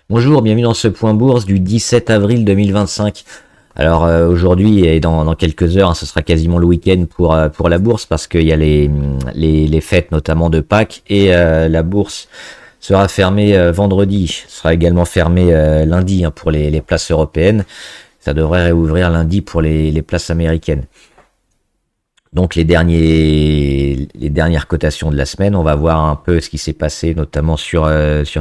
Bonjour, bienvenue dans ce point bourse du 17 avril 2025. Alors aujourd'hui et dans quelques heures, hein, ce sera quasiment le week-end pour la bourse parce qu'il y a les fêtes notamment de Pâques et la bourse sera fermée vendredi, sera également fermée lundi, hein, pour les places européennes. Ça devrait réouvrir lundi pour les places américaines. Donc les dernières cotations de la semaine, on va voir un peu ce qui s'est passé, notamment sur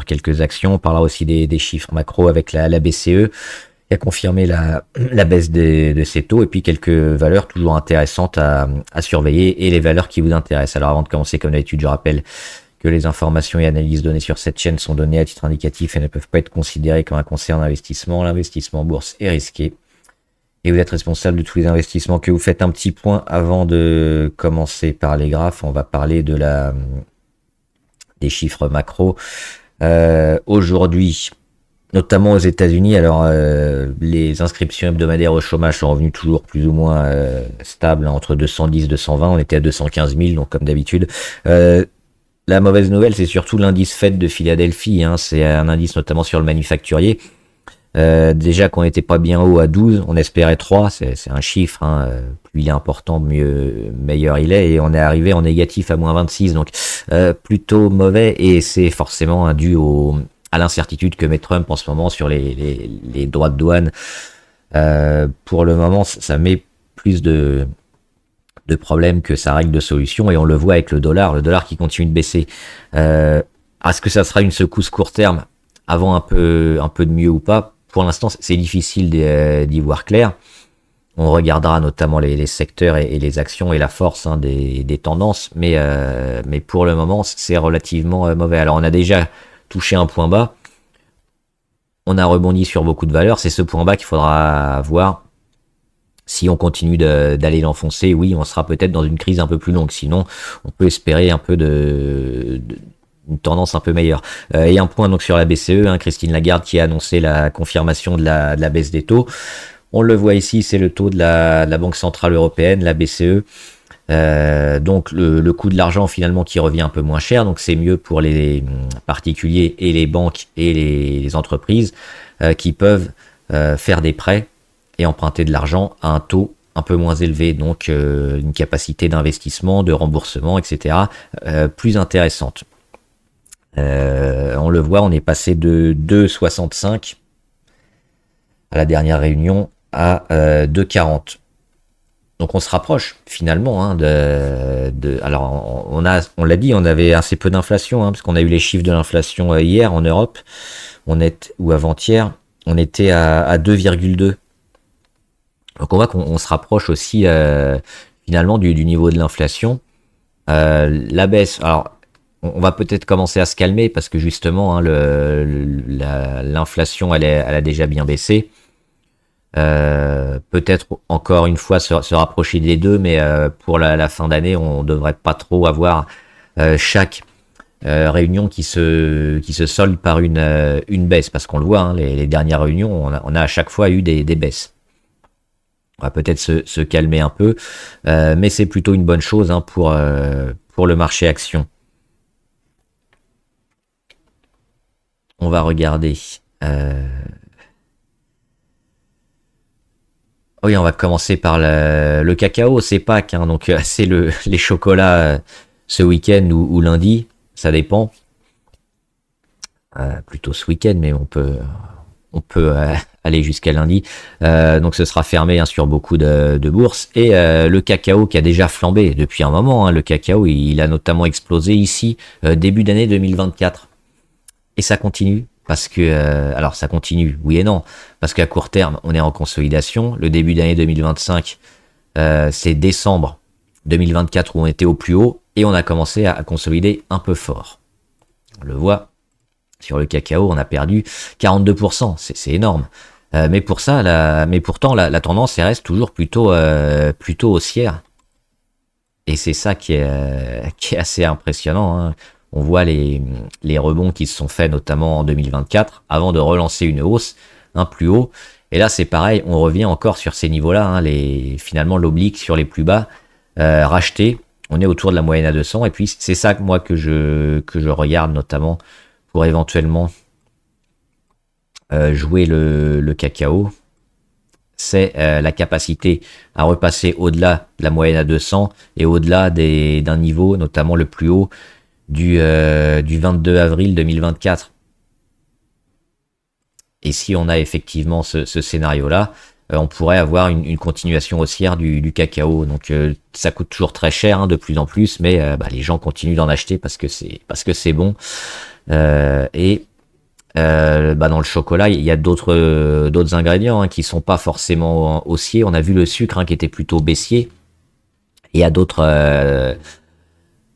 quelques actions. On parlera aussi des chiffres macro avec la BCE qui a confirmé la baisse de ses taux, et puis quelques valeurs toujours intéressantes à surveiller et les valeurs qui vous intéressent. Alors avant de commencer, comme d'habitude, je rappelle que les informations et analyses données sur cette chaîne sont données à titre indicatif et ne peuvent pas être considérées comme un conseil en investissement. L'investissement en bourse est risqué et vous êtes responsable de tous les investissements que vous faites. Un petit point avant de commencer par les graphes, on va parler des chiffres macro. Aujourd'hui, notamment aux États-Unis, alors les inscriptions hebdomadaires au chômage sont revenues toujours plus ou moins stables, hein, entre 210 et 220. On était à 215 000, donc comme d'habitude. La mauvaise nouvelle, c'est surtout l'indice Fed de Philadelphie, hein. C'est un indice notamment sur le manufacturier. Déjà qu'on n'était pas bien haut à 12, on espérait 3, c'est un chiffre, hein. Plus il est important, meilleur il est, et on est arrivé en négatif à moins 26, donc plutôt mauvais, et c'est forcément dû à l'incertitude que met Trump en ce moment sur les droits de douane. Pour le moment, ça met plus de problèmes que ça règle de solutions, et on le voit avec le dollar qui continue de baisser. Est-ce que ça sera une secousse court terme avant un peu de mieux ou pas? Pour l'instant, c'est difficile d'y voir clair. On regardera notamment les secteurs et les actions et la force, hein, des tendances, mais pour le moment, c'est relativement mauvais. Alors, on a déjà touché un point bas. On a rebondi sur beaucoup de valeurs. C'est ce point bas qu'il faudra voir. Si on continue d'aller l'enfoncer, oui, on sera peut-être dans une crise un peu plus longue. Sinon, on peut espérer un peu une tendance un peu meilleure. Et un point donc sur la BCE, hein, Christine Lagarde qui a annoncé la confirmation de la baisse des taux. On le voit ici, c'est le taux de la Banque Centrale Européenne, la BCE. Donc le coût de l'argent finalement qui revient un peu moins cher, donc c'est mieux pour les particuliers et les banques et les entreprises qui peuvent faire des prêts et emprunter de l'argent à un taux un peu moins élevé, donc une capacité d'investissement, de remboursement, etc. Plus intéressante. On le voit, on est passé de 2,65 à la dernière réunion à 2,40. Donc on se rapproche finalement, hein, alors on l'a dit, on avait assez peu d'inflation, hein, parce qu'on a eu les chiffres de l'inflation hier en Europe, ou avant-hier, on était à 2,2. Donc on voit qu'on se rapproche aussi finalement du niveau de l'inflation. La baisse, alors on va peut-être commencer à se calmer parce que justement, hein, l'inflation elle a déjà bien baissé. Peut-être encore une fois se rapprocher des deux, mais pour la fin d'année, on devrait pas trop avoir chaque réunion qui se solde par une baisse, parce qu'on le voit, hein, les dernières réunions, on a à chaque fois eu des baisses. On va peut-être se calmer un peu, mais c'est plutôt une bonne chose, hein, pour le marché action. On va regarder. Oui, on va commencer par le cacao, c'est Pâques, hein, donc c'est les chocolats ce week-end ou lundi, ça dépend. Plutôt ce week-end, mais on peut aller jusqu'à lundi. Donc ce sera fermé, hein, sur beaucoup de bourses. Et le cacao qui a déjà flambé depuis un moment, hein, le cacao il a notamment explosé ici début d'année 2024. Et ça continue. Parce que, alors ça continue, oui et non, parce qu'à court terme, on est en consolidation. Le début d'année 2025, c'est décembre 2024 où on était au plus haut, et on a commencé à consolider un peu fort. On le voit, sur le cacao, on a perdu 42%, c'est énorme. Mais pourtant, la tendance elle reste toujours plutôt haussière. Et c'est ça qui est assez impressionnant, hein. On voit les rebonds qui se sont faits notamment en 2024 avant de relancer une hausse un plus haut. Et là, c'est pareil, on revient encore sur ces niveaux-là, hein, finalement l'oblique sur les plus bas, racheté. On est autour de la moyenne à 200. Et puis, c'est ça moi que je regarde notamment pour éventuellement jouer le cacao, c'est la capacité à repasser au-delà de la moyenne à 200 et au-delà d'un niveau, notamment le plus haut du 22 avril 2024. Et si on a effectivement ce scénario-là, on pourrait avoir une continuation haussière du cacao. Donc ça coûte toujours très cher, hein, de plus en plus, mais les gens continuent d'en acheter parce que c'est bon. Dans le chocolat, il y a d'autres ingrédients, hein, qui sont pas forcément haussiers. On a vu le sucre, hein, qui était plutôt baissier. Il y a d'autres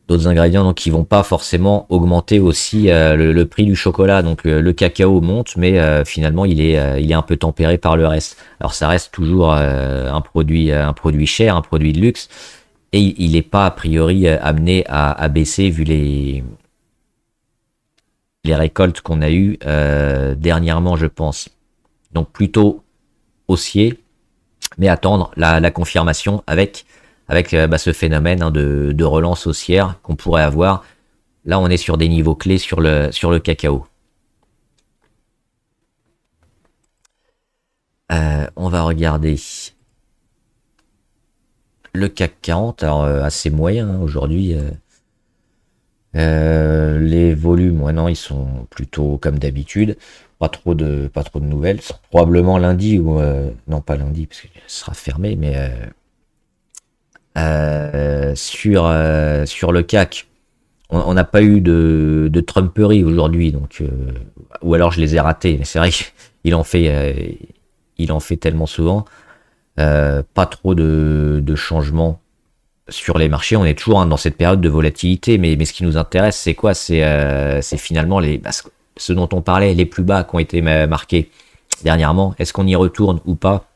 ingrédients, donc, qui vont pas forcément augmenter aussi le prix du chocolat. Donc le cacao monte, mais finalement il est un peu tempéré par le reste. Alors ça reste toujours un produit cher, un produit de luxe, et il n'est pas a priori amené à baisser vu les récoltes qu'on a eues dernièrement, je pense. Donc plutôt haussier, mais attendre la confirmation avec ce phénomène, hein, de relance haussière qu'on pourrait avoir. Là, on est sur des niveaux clés sur le cacao. On va regarder le CAC 40, alors assez moyen, hein, aujourd'hui. Les volumes, non, ils sont plutôt comme d'habitude. Pas trop de nouvelles. Probablement lundi ou non, pas lundi parce que ce sera fermé, mais sur le CAC, on n'a pas eu de Trumperie aujourd'hui, donc ou alors je les ai ratés. Mais c'est vrai qu'il en fait tellement souvent. Pas trop de changements sur les marchés. On est toujours, hein, dans cette période de volatilité, mais ce qui nous intéresse, c'est quoi? C'est finalement ce dont on parlait, les plus bas qui ont été marqués dernièrement. Est-ce qu'on y retourne ou pas?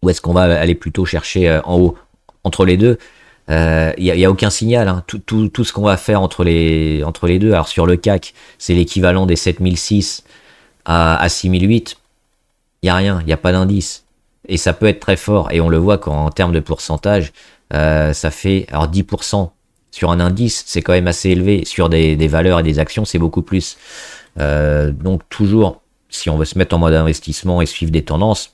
Ou est-ce qu'on va aller plutôt chercher en haut? Entre les deux, il y a aucun signal, hein. Tout ce qu'on va faire entre les deux. Alors sur le CAC, c'est l'équivalent des 7006 à 6008. Il n'y a rien, il n'y a pas d'indice. Et ça peut être très fort. Et on le voit qu'en termes de pourcentage, ça fait, alors 10% sur un indice, c'est quand même assez élevé. Sur des valeurs et des actions, c'est beaucoup plus. Donc toujours, si on veut se mettre en mode investissement et suivre des tendances,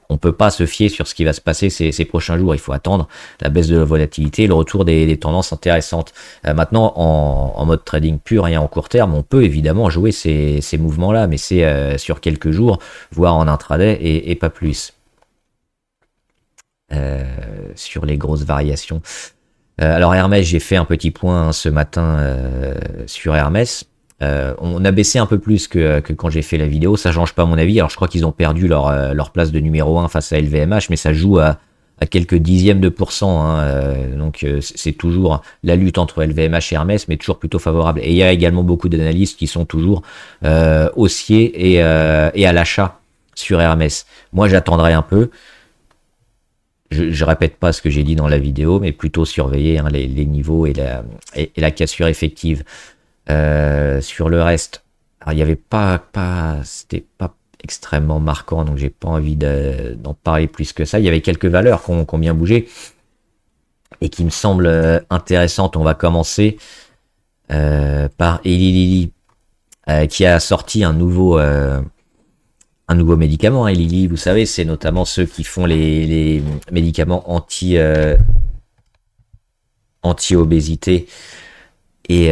on peut pas se fier sur ce qui va se passer ces prochains jours. Il faut attendre la baisse de la volatilité et le retour des tendances intéressantes. Maintenant, en mode trading pur et en court terme, on peut évidemment jouer ces mouvements-là, mais c'est sur quelques jours, voire en intraday et pas plus. Sur les grosses variations. Alors Hermès, j'ai fait un petit point, hein, ce matin sur Hermès. On a baissé un peu plus que quand j'ai fait la vidéo, ça change pas à mon avis. Alors je crois qu'ils ont perdu leur place de numéro 1 face à LVMH, mais ça joue à quelques dixièmes de pourcent, hein. Donc c'est toujours la lutte entre LVMH et Hermès, mais toujours plutôt favorable. Et il y a également beaucoup d'analystes qui sont toujours haussiers et à l'achat sur Hermès. Moi j'attendrai un peu. Je répète pas ce que j'ai dit dans la vidéo, mais plutôt surveiller, hein, les niveaux et la cassure effective. Sur le reste, alors il y avait c'était pas extrêmement marquant, donc j'ai pas envie d'en parler plus que ça. Il y avait quelques valeurs qui ont bien bougé et qui me semblent intéressantes. On va commencer par Eli Lilly, qui a sorti un nouveau médicament, hein. Eli Lilly, vous savez, c'est notamment ceux qui font les médicaments anti-obésité. Et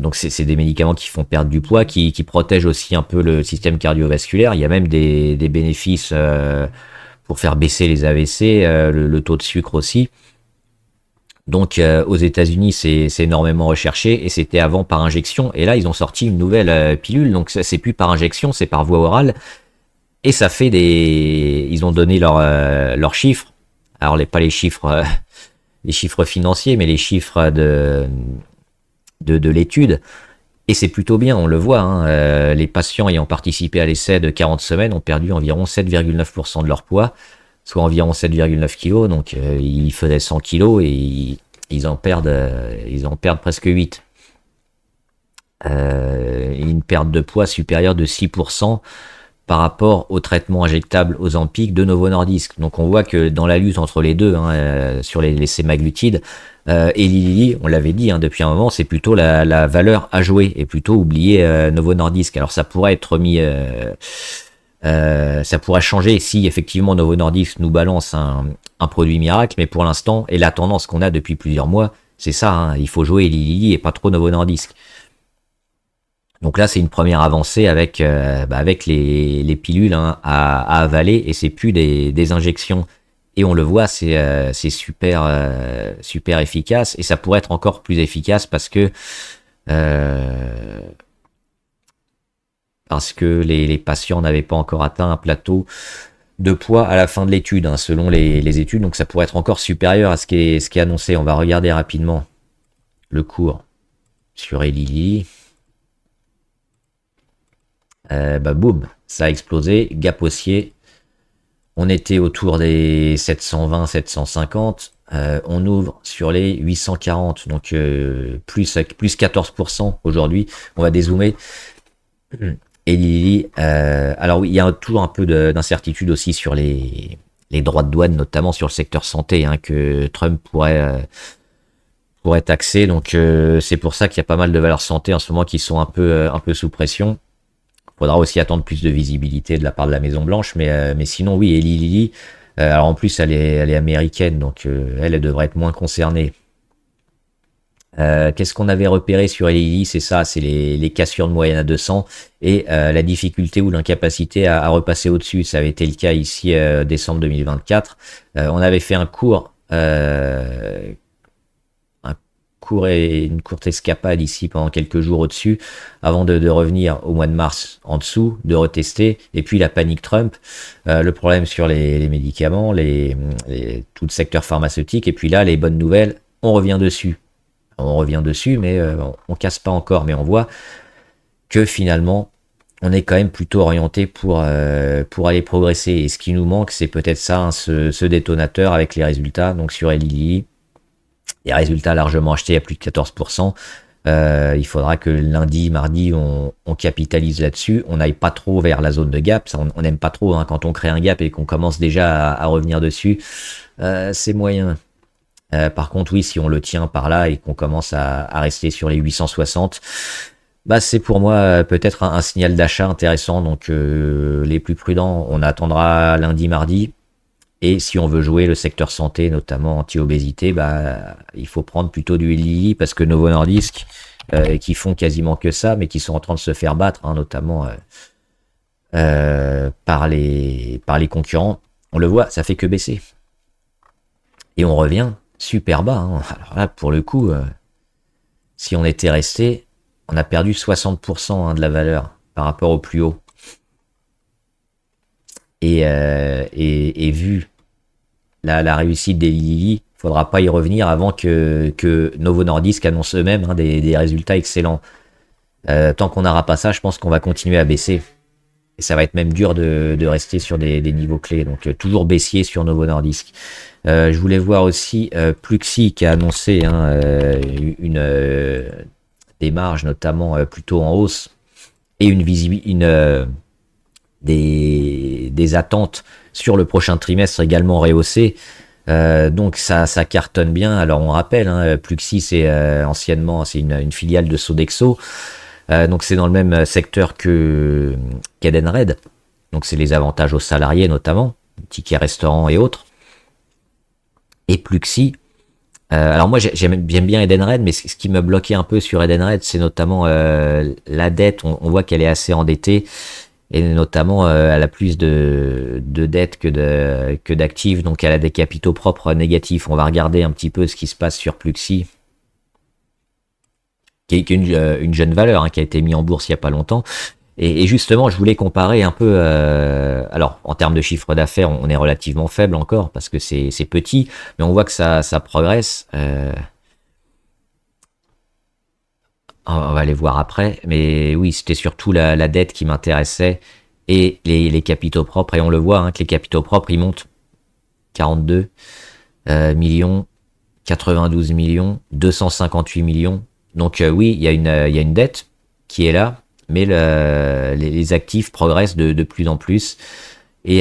donc c'est des médicaments qui font perdre du poids, qui protègent aussi un peu le système cardiovasculaire. Il y a même des bénéfices pour faire baisser les AVC, le taux de sucre aussi. Donc aux États-Unis, c'est énormément recherché, et c'était avant par injection. Et là, ils ont sorti une nouvelle pilule, donc c'est plus par injection, c'est par voie orale. Et ça fait ils ont donné leurs chiffres. Alors pas les chiffres, les chiffres financiers, mais les chiffres de l'étude. Et c'est plutôt bien, on le voit, hein. Les patients ayant participé à l'essai de 40 semaines ont perdu environ 7,9% de leur poids, soit environ 7,9 kg. Donc ils faisaient 100 kg et ils en perdent presque 8. Une perte de poids supérieure de 6% par rapport au traitement injectable Ozempic de Novo Nordisk. Donc on voit que dans la lutte entre les deux, hein, sur les sémaglutides, Et Lili, on l'avait dit depuis un moment, c'est plutôt la valeur à jouer et plutôt oublier Novo Nordisk. Alors ça pourrait être mis, ça pourrait changer si effectivement Novo Nordisk nous balance un produit miracle, mais pour l'instant, et la tendance qu'on a depuis plusieurs mois, c'est ça, il faut jouer Lili et pas trop Novo Nordisk. Donc là, c'est une première avancée avec, avec les pilules à avaler et c'est plus des injections. Et on le voit, c'est super, super efficace et ça pourrait être encore plus efficace euh, parce que les patients n'avaient pas encore atteint un plateau de poids à la fin de l'étude, selon les études. Donc ça pourrait être encore supérieur à ce qui est annoncé. On va regarder rapidement le cours sur Eli Lilly. Boum, ça a explosé, gap haussier. On était autour des 720, 750. On ouvre sur les 840, donc plus 14% aujourd'hui. On va dézoomer. Et Lilly, alors oui, il y a toujours un peu d'incertitude aussi sur les droits de douane, notamment sur le secteur santé, que Trump pourrait taxer. Donc c'est pour ça qu'il y a pas mal de valeurs santé en ce moment qui sont un peu sous pression. Faudra aussi attendre plus de visibilité de la part de la Maison Blanche, mais sinon oui, Eli Lilly, alors en plus elle est américaine, donc elle devrait être moins concernée. Qu'est-ce qu'on avait repéré sur Eli Lilly? C'est ça, c'est les cassures de moyenne à 200 et la difficulté ou l'incapacité à repasser au-dessus. Ça avait été le cas ici décembre 2024. On avait fait un court et une courte escapade ici pendant quelques jours au-dessus, avant de revenir au mois de mars en dessous, de retester, et puis la panique Trump, le problème sur les médicaments, tout le secteur pharmaceutique, et puis là, les bonnes nouvelles, on revient dessus. On revient dessus, mais on casse pas encore, mais on voit que finalement, on est quand même plutôt orienté pour aller progresser, et ce qui nous manque, c'est peut-être ça, ce détonateur avec les résultats, donc sur Eli Lilly, les résultats largement achetés à plus de 14%. Il faudra que lundi, mardi, on capitalise là-dessus. On n'aille pas trop vers la zone de gap. Ça, on n'aime pas trop quand on crée un gap et qu'on commence déjà à revenir dessus. C'est moyen. Par contre, oui, si on le tient par là et qu'on commence à rester sur les 860, c'est pour moi peut-être un signal d'achat intéressant. Donc les plus prudents, on attendra lundi, mardi. Et si on veut jouer le secteur santé, notamment anti-obésité, il faut prendre plutôt du Lilly parce que Novo Nordisk, qui font quasiment que ça, mais qui sont en train de se faire battre, notamment par les concurrents. On le voit, ça fait que baisser. Et on revient super bas. Alors là, pour le coup, si on était resté, on a perdu 60% de la valeur par rapport au plus haut. Et vu la réussite des Lilly, il faudra pas y revenir avant que Novo Nordisk annonce eux-mêmes des résultats excellents. Tant qu'on n'aura pas ça, je pense qu'on va continuer à baisser. Et ça va être même dur de rester sur des niveaux clés. Donc toujours baissier sur Novo Nordisk. Je voulais voir aussi Pluxee qui a annoncé des marges notamment plutôt en hausse et des attentes sur le prochain trimestre également rehaussées. Donc ça cartonne bien. Alors on rappelle, Pluxee c'est anciennement c'est une filiale de Sodexo. Donc c'est dans le même secteur qu'Edenred. Donc c'est les avantages aux salariés notamment, tickets restaurants et autres. Et Pluxee. Alors moi j'aime bien Edenred, mais ce qui me bloquait un peu sur Edenred, c'est notamment la dette. On voit qu'elle est assez endettée. Et notamment, elle a plus de dettes que d'actifs, donc elle a des capitaux propres négatifs. On va regarder un petit peu ce qui se passe sur Pluxee, qui est une jeune valeur, qui a été mise en bourse il n'y a pas longtemps. Et justement, je voulais comparer un peu. Alors, en termes de chiffre d'affaires, on est relativement faible encore parce que c'est petit, mais on voit que ça progresse. On va aller voir après, mais oui, c'était surtout la dette qui m'intéressait et les capitaux propres. Et on le voit que les capitaux propres, ils montent 42 millions, 92 millions, 258 millions. Donc oui, il y a une dette qui est là, mais les actifs progressent de plus en plus et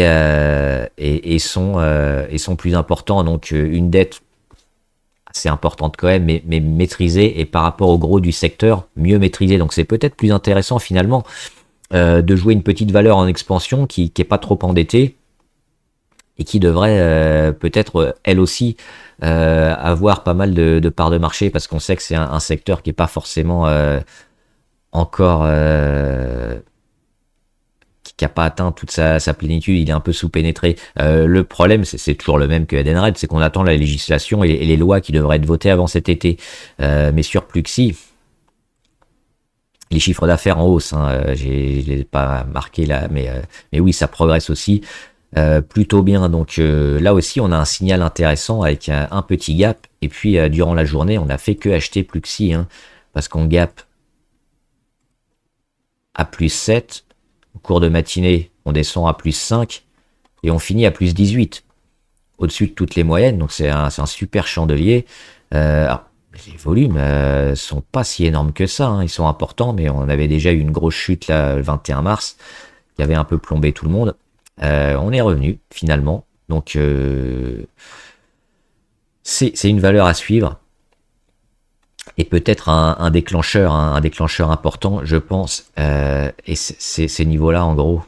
sont plus importants. Donc une dette assez importante quand même, mais maîtrisée, et par rapport au gros du secteur, mieux maîtrisée. Donc c'est peut-être plus intéressant finalement de jouer une petite valeur en expansion qui est pas trop endettée et qui devrait peut-être elle aussi avoir pas mal de parts de marché, parce qu'on sait que c'est un secteur qui est pas forcément encore qui n'a pas atteint toute sa plénitude, il est un peu sous-pénétré. Le problème, c'est toujours le même que Edenred, c'est qu'on attend la législation et les lois qui devraient être votées avant cet été. Mais sur Pluxee, les chiffres d'affaires en hausse, hein, je ne l'ai pas marqué là, mais oui, ça progresse aussi plutôt bien. Donc là aussi, on a un signal intéressant avec un petit gap. Et puis, durant la journée, on n'a fait que acheter Pluxee, hein, parce qu'on gap à plus 7. Au cours de matinée, on descend à plus 5 et on finit à plus 18, au-dessus de toutes les moyennes. Donc c'est un super chandelier. Alors, les volumes sont pas si énormes que ça, hein. Ils sont importants, mais on avait déjà eu une grosse chute là, le 21 mars qui avait un peu plombé tout le monde. On est revenu finalement. Donc c'est une valeur à suivre. Et peut-être un déclencheur, un déclencheur important, je pense, et c'est ces niveaux-là, en gros,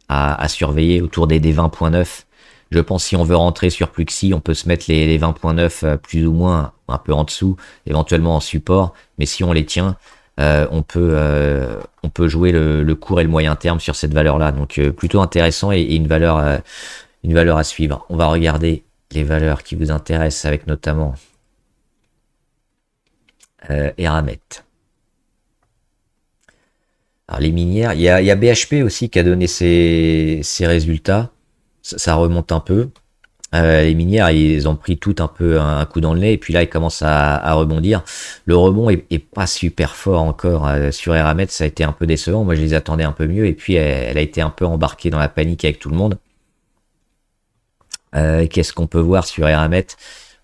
à surveiller autour des 20.9. Je pense si on veut rentrer sur Pluxee, on peut se mettre les 20.9 plus ou moins un peu en dessous, éventuellement en support, mais si on les tient, on peut jouer le court et le moyen terme sur cette valeur-là. Donc plutôt intéressant et une valeur à suivre. On va regarder les valeurs qui vous intéressent avec notamment Eramet. Alors les minières, il y a BHP aussi qui a donné ses résultats. Ça remonte un peu. Les minières, ils ont pris tout un peu un coup dans le nez, et puis là, ils commencent à rebondir. Le rebond est pas super fort encore sur Eramet, ça a été un peu décevant. Moi, je les attendais un peu mieux, et puis elle a été un peu embarquée dans la panique avec tout le monde. Qu'est-ce qu'on peut voir sur Eramet?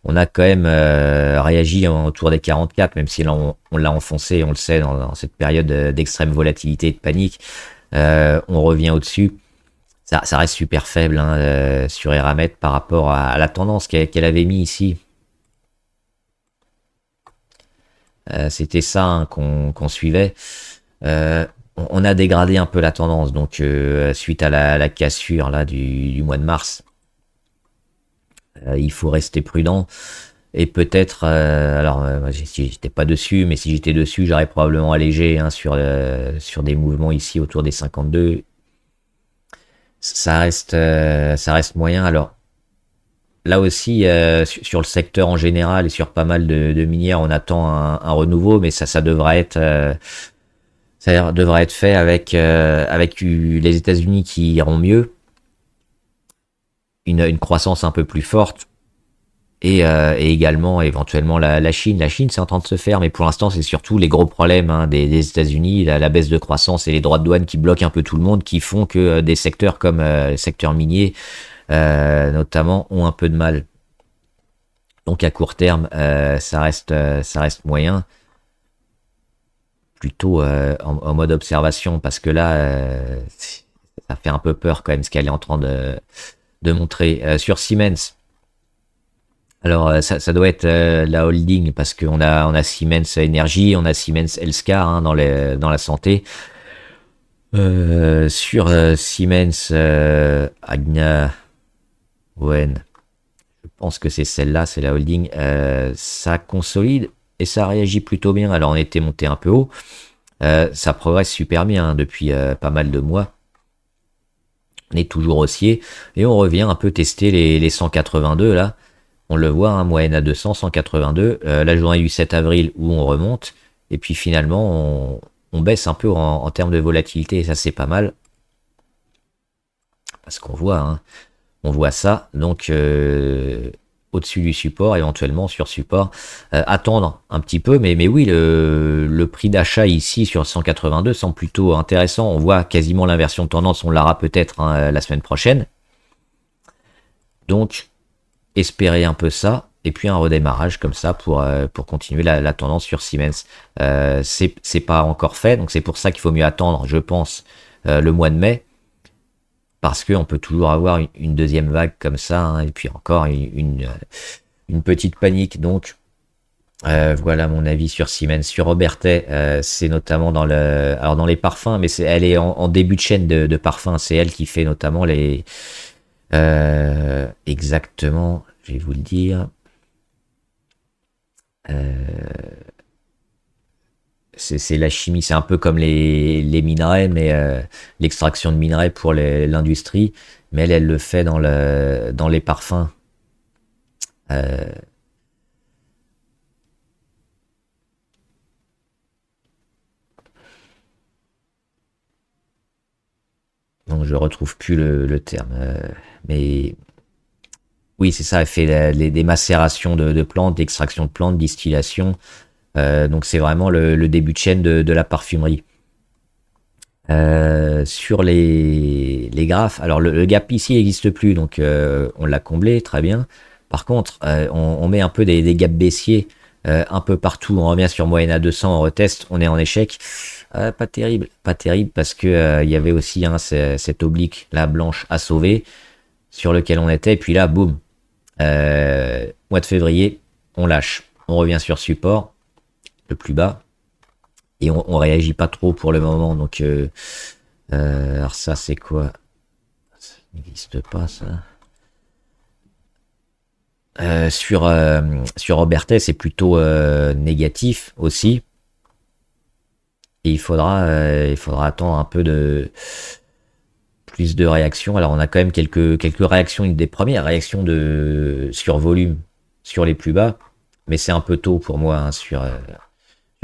On a quand même réagi autour des 44, même si là on l'a enfoncé, on le sait, dans cette période d'extrême volatilité et de panique. On revient au-dessus. Ça reste super faible, hein, sur Eramet par rapport à la tendance qu'elle avait mis ici. C'était ça, hein, qu'on suivait. On a dégradé un peu la tendance, donc suite à la cassure là du mois de mars. Il faut rester prudent. Et peut-être, alors si j'étais pas dessus, mais si j'étais dessus, j'aurais probablement allégé, hein, sur des mouvements ici autour des 52. Ça reste moyen. Alors là aussi, sur le secteur en général et sur pas mal de minières, on attend un renouveau, mais ça devrait être fait avec les États-Unis qui iront mieux, une croissance un peu plus forte. Et également éventuellement la Chine. La Chine, c'est en train de se faire, mais pour l'instant, c'est surtout les gros problèmes, hein, des États-Unis, la baisse de croissance et les droits de douane qui bloquent un peu tout le monde, qui font que des secteurs comme les secteurs miniers, notamment, ont un peu de mal. Donc à court terme, ça reste moyen, plutôt en mode observation, parce que là, ça fait un peu peur quand même ce qu'elle est en train de montrer. Sur Siemens, alors ça doit être la holding, parce qu'on a Siemens Energy, on a Siemens Healthcare, hein, dans la santé. Sur Siemens Agna Owen, je pense que c'est celle-là, c'est la holding. Ça consolide et ça réagit plutôt bien. Alors on était monté un peu haut, ça progresse super bien, hein, depuis pas mal de mois. On est toujours haussier et on revient un peu tester les 182 là. On le voit, hein, moyenne à 200, 182. La journée du 7 avril où on remonte. Et puis finalement, on baisse un peu en termes de volatilité. Et ça, c'est pas mal. Parce qu'on voit, hein, on voit ça. Donc, au-dessus du support, éventuellement sur support. Attendre un petit peu. Mais oui, le prix d'achat ici sur 182 semble plutôt intéressant. On voit quasiment l'inversion de tendance. On l'aura peut-être, hein, la semaine prochaine. Donc, espérer un peu ça, et puis un redémarrage comme ça pour continuer la tendance sur Siemens. C'est pas encore fait, donc c'est pour ça qu'il faut mieux attendre, je pense, le mois de mai, parce qu'on peut toujours avoir une deuxième vague comme ça, hein, et puis encore une petite panique. Donc Voilà mon avis sur Siemens. Sur Robertet, c'est notamment alors dans les parfums, mais elle est en début de chaîne de parfums. C'est elle qui fait notamment exactement, je vais vous le dire. C'est la chimie, c'est un peu comme les minerais, mais l'extraction de minerais pour l'industrie. Mais elle le fait dans les parfums. Euh, donc je retrouve plus le terme. Mais oui, c'est ça, elle fait des macérations de plantes, d'extraction de plantes, distillation. Donc c'est vraiment le début de chaîne de la parfumerie. Sur les graphes, alors le gap ici n'existe plus, donc on l'a comblé, très bien. Par contre, on met un peu des gaps baissiers un peu partout. On revient sur moyenne à 200, on reteste, on est en échec. Pas terrible parce que il y avait aussi hein, cette oblique, la blanche à sauver, sur lequel on était. Et puis là, boum, mois de février, on lâche. On revient sur support, le plus bas, et on réagit pas trop pour le moment. Donc, alors ça, c'est quoi? Ça n'existe pas, ça. Sur Robertet, c'est plutôt négatif aussi. Et il faudra attendre un peu de plus de réactions. Alors, on a quand même quelques réactions, une des premières réactions sur volume sur les plus bas. Mais c'est un peu tôt pour moi hein, sur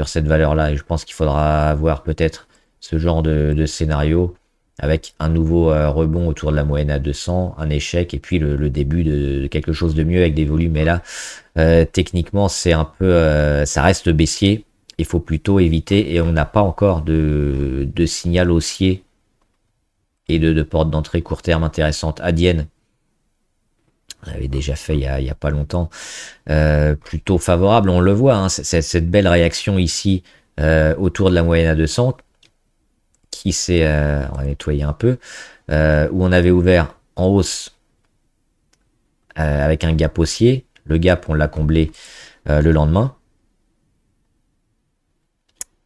cette valeur-là. Et je pense qu'il faudra avoir peut-être ce genre de scénario avec un nouveau rebond autour de la moyenne à 200, un échec et puis le début de quelque chose de mieux avec des volumes. Mais là, techniquement, c'est un peu, ça reste baissier. Il faut plutôt éviter et on n'a pas encore de signal haussier et de porte d'entrée court terme intéressante. Adienne, on l'avait déjà fait il y a pas longtemps, plutôt favorable. On le voit, hein, cette belle réaction ici autour de la moyenne à 200 qui s'est, on va nettoyer un peu, où on avait ouvert en hausse avec un gap haussier. Le gap, on l'a comblé le lendemain.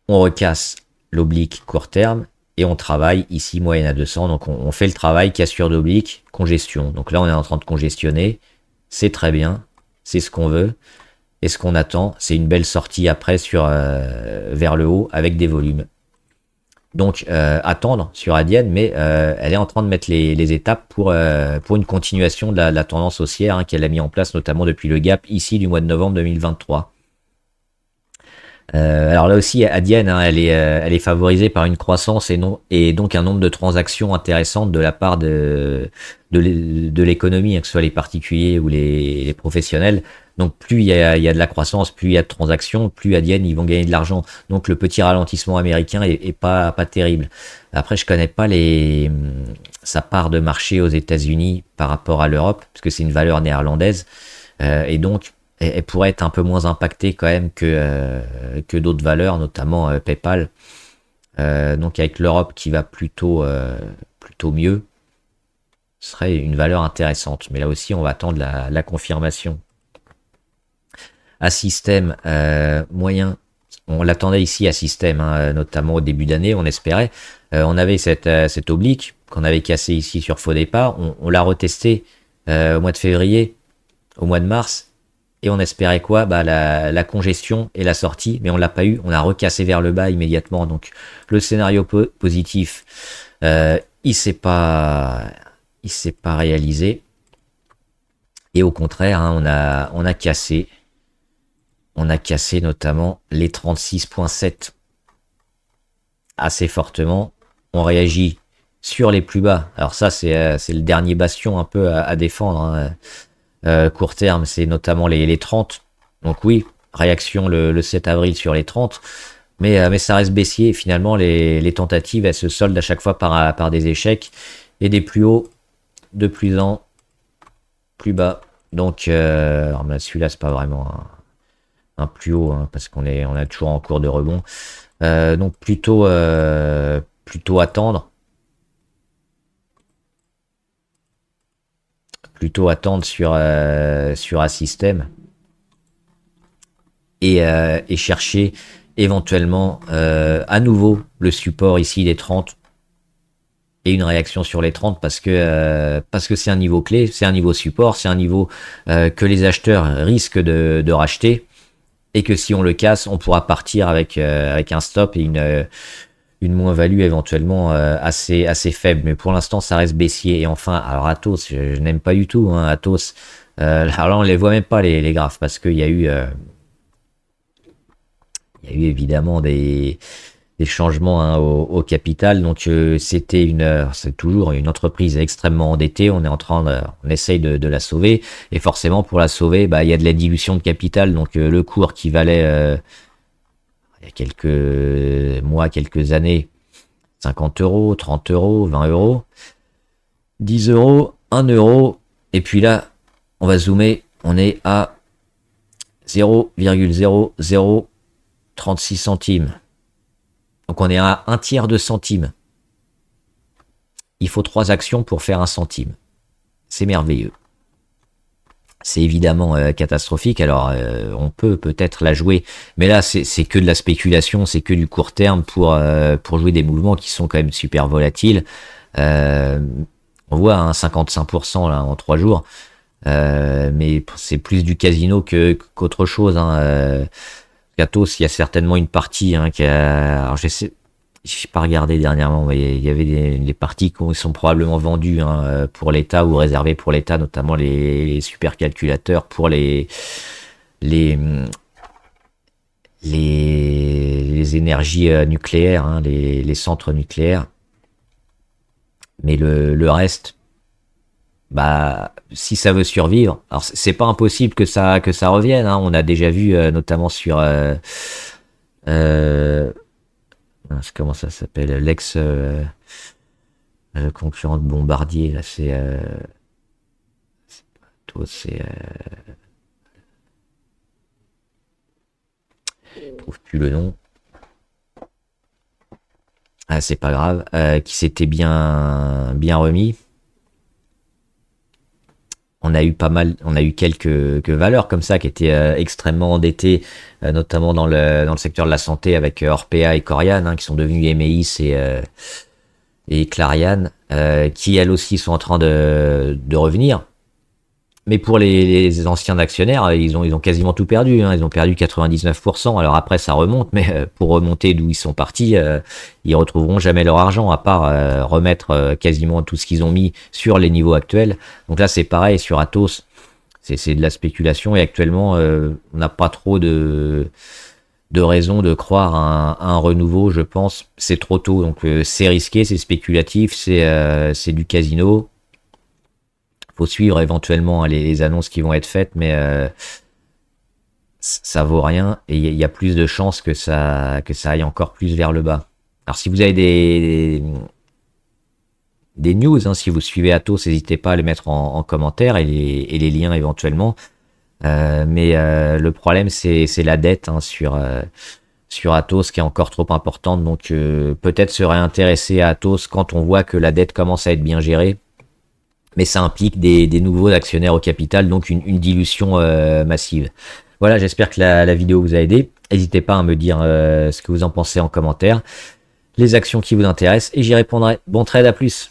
On recasse l'oblique court terme et on travaille ici moyenne à 200. Donc on fait le travail, cassure d'oblique, congestion. Donc là, on est en train de congestionner. C'est très bien. C'est ce qu'on veut. Et ce qu'on attend, c'est une belle sortie après vers le haut avec des volumes. Donc attendre sur Adienne, mais elle est en train de mettre les étapes pour une continuation de la tendance haussière hein, qu'elle a mis en place notamment depuis le gap ici du mois de novembre 2023. Alors là aussi, Adienne, hein, elle est favorisée par une croissance et donc un nombre de transactions intéressantes de la part de l'économie, hein, que ce soit les particuliers ou les professionnels. Donc plus il y a de la croissance, plus il y a de transactions, plus Adienne, ils vont gagner de l'argent. Donc le petit ralentissement américain est pas terrible. Après, je connais pas sa part de marché aux États-Unis par rapport à l'Europe, parce que c'est une valeur néerlandaise. Et donc, elle pourrait être un peu moins impactée quand même que d'autres valeurs, notamment PayPal. Donc avec l'Europe qui va plutôt mieux, ce serait une valeur intéressante. Mais là aussi, on va attendre la confirmation. À système moyen, on l'attendait ici à système, hein, notamment au début d'année, on espérait. On avait cette oblique qu'on avait cassée ici sur faux départ. On l'a retesté au mois de février, au mois de mars. Et on espérait quoi? Bah la congestion et la sortie, mais on l'a pas eu. On a recassé vers le bas immédiatement. Donc le scénario positif, il s'est pas réalisé. Et au contraire, hein, on a cassé notamment les 36,7 assez fortement. On réagit sur les plus bas. Alors ça, c'est le dernier bastion un peu à défendre. Hein. Court terme, c'est notamment les 30. Donc oui, réaction le 7 avril sur les 30. Mais ça reste baissier. Et finalement, les tentatives, elles se soldent à chaque fois par des échecs et des plus hauts de plus en plus bas. Donc, alors, celui-là, c'est pas vraiment un plus haut hein, parce on est toujours en cours de rebond. Donc plutôt attendre sur un système. et chercher éventuellement à nouveau le support ici des 30 et une réaction sur les 30 parce que c'est un niveau clé, c'est un niveau support, c'est un niveau que les acheteurs risquent de racheter et que si on le casse, on pourra partir avec un stop et une moins-value éventuellement assez faible. Mais pour l'instant, ça reste baissier. Et enfin, alors Atos, je n'aime pas du tout hein, Atos. Alors là, on les voit même pas les graphes parce qu'il y a eu évidemment des changements hein, au capital. Donc c'est toujours une entreprise extrêmement endettée. On est on essaye de la sauver et forcément pour la sauver, bah il y a de la dilution de capital. Donc le cours qui valait il y a quelques mois, quelques années, 50 euros, 30 euros, 20 euros, 10 euros, 1 euro. Et puis là, on va zoomer, on est à 0,0036 centimes. Donc on est à un tiers de centime. Il faut 3 actions pour faire un centime. C'est merveilleux. C'est évidemment catastrophique. Alors on peut peut-être la jouer, mais là c'est que de la spéculation, c'est que du court terme pour jouer des mouvements qui sont quand même super volatiles. On voit un 55% là en 3 jours, mais c'est plus du casino qu'autre chose. Hein. Atos, il y a certainement une partie hein, qui a. Alors j'ai pas regardé dernièrement, mais il y avait des parties qui sont probablement vendues hein, pour l'État ou réservées pour l'État, notamment les supercalculateurs pour les énergies nucléaires, hein, les centres nucléaires. Mais le reste, bah si ça veut survivre, alors c'est pas impossible que ça revienne. Hein. On a déjà vu notamment sur comment ça s'appelle, l'ex concurrent de Bombardier là, c'est je trouve plus le nom. Ah, c'est pas grave, qui s'était bien remis. On a eu quelques valeurs comme ça qui étaient extrêmement endettées, notamment dans le secteur de la santé avec Orpea et Corian, hein, qui sont devenus Emeis et Clariane, qui elles aussi sont en train de revenir. Mais pour les anciens actionnaires, ils ont quasiment tout perdu. Hein. Ils ont perdu 99%. Alors après, ça remonte, mais pour remonter d'où ils sont partis, ils retrouveront jamais leur argent, à part remettre quasiment tout ce qu'ils ont mis sur les niveaux actuels. Donc là, c'est pareil sur Atos. C'est de la spéculation et actuellement, on n'a pas trop de raison de croire à un renouveau, je pense. C'est trop tôt. Donc c'est risqué, c'est spéculatif, c'est du casino. Faut suivre éventuellement les annonces qui vont être faites, mais ça vaut rien et il y a plus de chances que ça aille encore plus vers le bas. Alors si vous avez des news, hein, si vous suivez Atos, n'hésitez pas à les mettre en commentaire et les liens éventuellement. Mais le problème c'est la dette hein, sur Atos qui est encore trop importante, donc peut-être se réintéresser à Atos quand on voit que la dette commence à être bien gérée. Mais ça implique des nouveaux actionnaires au capital, donc une dilution massive. Voilà, j'espère que la vidéo vous a aidé. N'hésitez pas à me dire ce que vous en pensez en commentaire, les actions qui vous intéressent, et j'y répondrai. Bon trade, à plus.